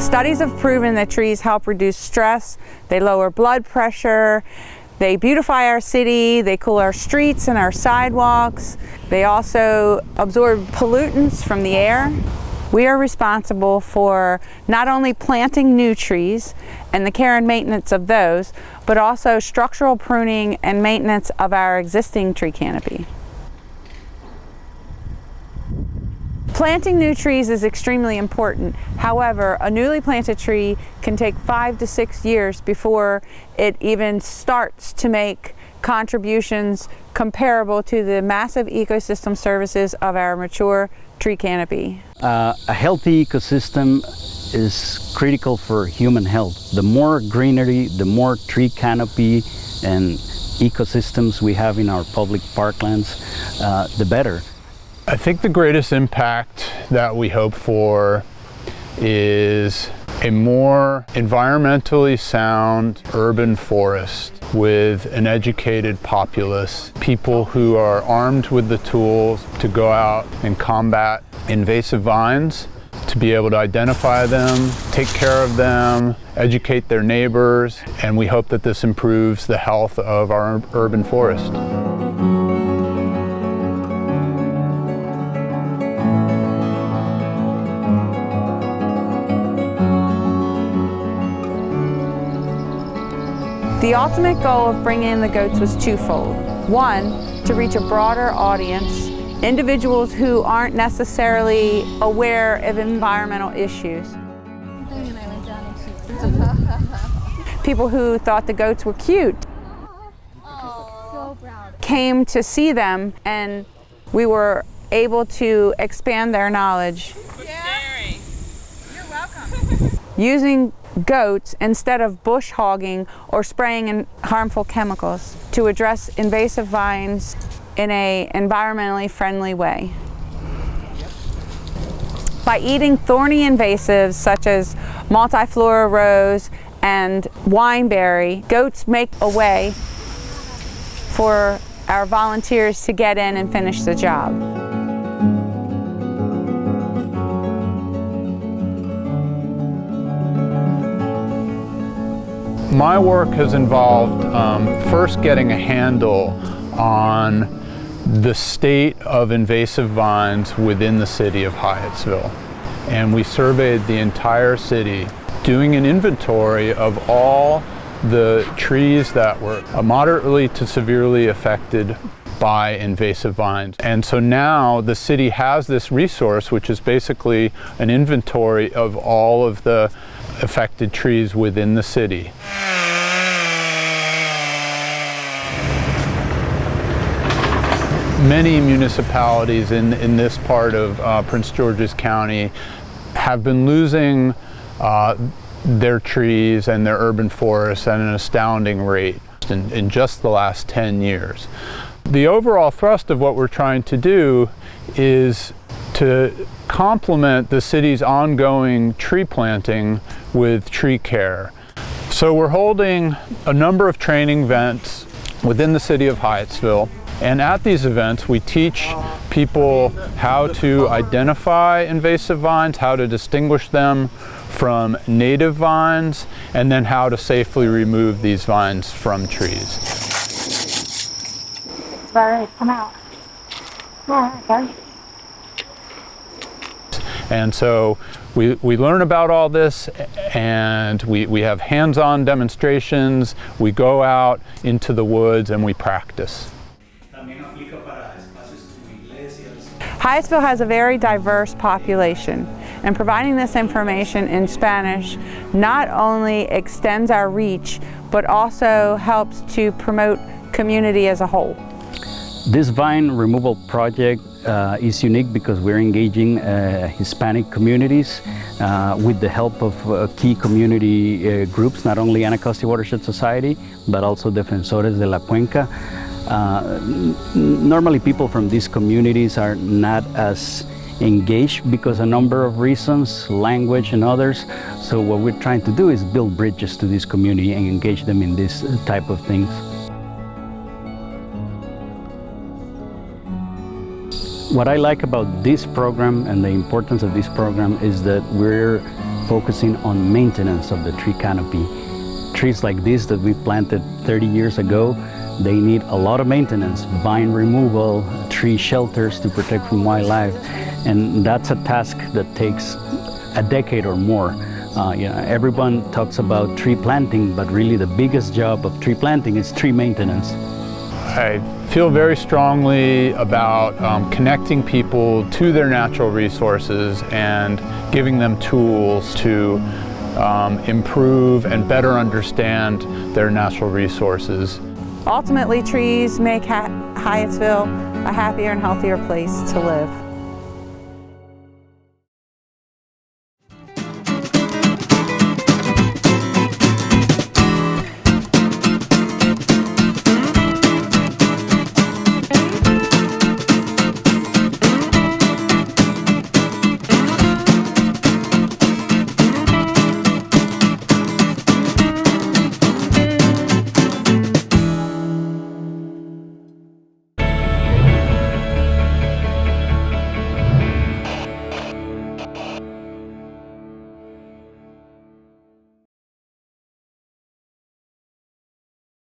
Studies have proven that trees help reduce stress, they lower blood pressure, they beautify our city, they cool our streets and our sidewalks, they also absorb pollutants from the air. We are responsible for not only planting new trees and the care and maintenance of those, but also structural pruning and maintenance of our existing tree canopy. Planting new trees is extremely important. However, a newly planted tree can take 5 to 6 years before it even starts to make contributions comparable to the massive ecosystem services of our mature tree canopy. A healthy ecosystem is critical for human health. The more greenery, the more tree canopy and ecosystems we have in our public parklands, the better. I think the greatest impact that we hope for is a more environmentally sound urban forest with an educated populace, people who are armed with the tools to go out and combat invasive vines, to be able to identify them, take care of them, educate their neighbors, and we hope that this improves the health of our urban forest. The ultimate goal of bringing in the goats was twofold. One, to reach a broader audience, individuals who aren't necessarily aware of environmental issues. People who thought the goats were cute came to see them, and we were able to expand their knowledge. You're welcome. Using goats instead of bush hogging or spraying in harmful chemicals to address invasive vines in an environmentally friendly way. By eating thorny invasives such as multiflora rose and wineberry, goats make a way for our volunteers to get in and finish the job. My work has involved first getting a handle on the state of invasive vines within the city of Hyattsville. And we surveyed the entire city, doing an inventory of all the trees that were moderately to severely affected by invasive vines. And so now the city has this resource, which is basically an inventory of all of the affected trees within the city. Many municipalities in this part of Prince George's County have been losing their trees and their urban forests at an astounding rate in just the last 10 years. The overall thrust of what we're trying to do is to complement the city's ongoing tree planting with tree care. So we're holding a number of training events within the city of Hyattsville. And at these events, we teach people how to identify invasive vines, how to distinguish them from native vines, and then how to safely remove these vines from trees. All right, come out. All right, guys. And so we learn about all this, and we have hands-on demonstrations. We go out into the woods and we practice. Hyattsville has a very diverse population, and providing this information in Spanish not only extends our reach, but also helps to promote community as a whole. This vine removal project is unique because we're engaging Hispanic communities with the help of key community groups, not only Anacostia Watershed Society, but also Defensores de la Cuenca. Normally people from these communities are not as engaged because a number of reasons, language and others. So what we're trying to do is build bridges to this community and engage them in this type of things. What I like about this program and the importance of this program is that we're focusing on maintenance of the tree canopy. Trees like this that we planted 30 years ago, they need a lot of maintenance, vine removal, tree shelters to protect from wildlife, and that's a task that takes a decade or more. Everyone talks about tree planting, but really the biggest job of tree planting is tree maintenance. I feel very strongly about connecting people to their natural resources and giving them tools to improve and better understand their natural resources. Ultimately, trees make Hyattsville a happier and healthier place to live.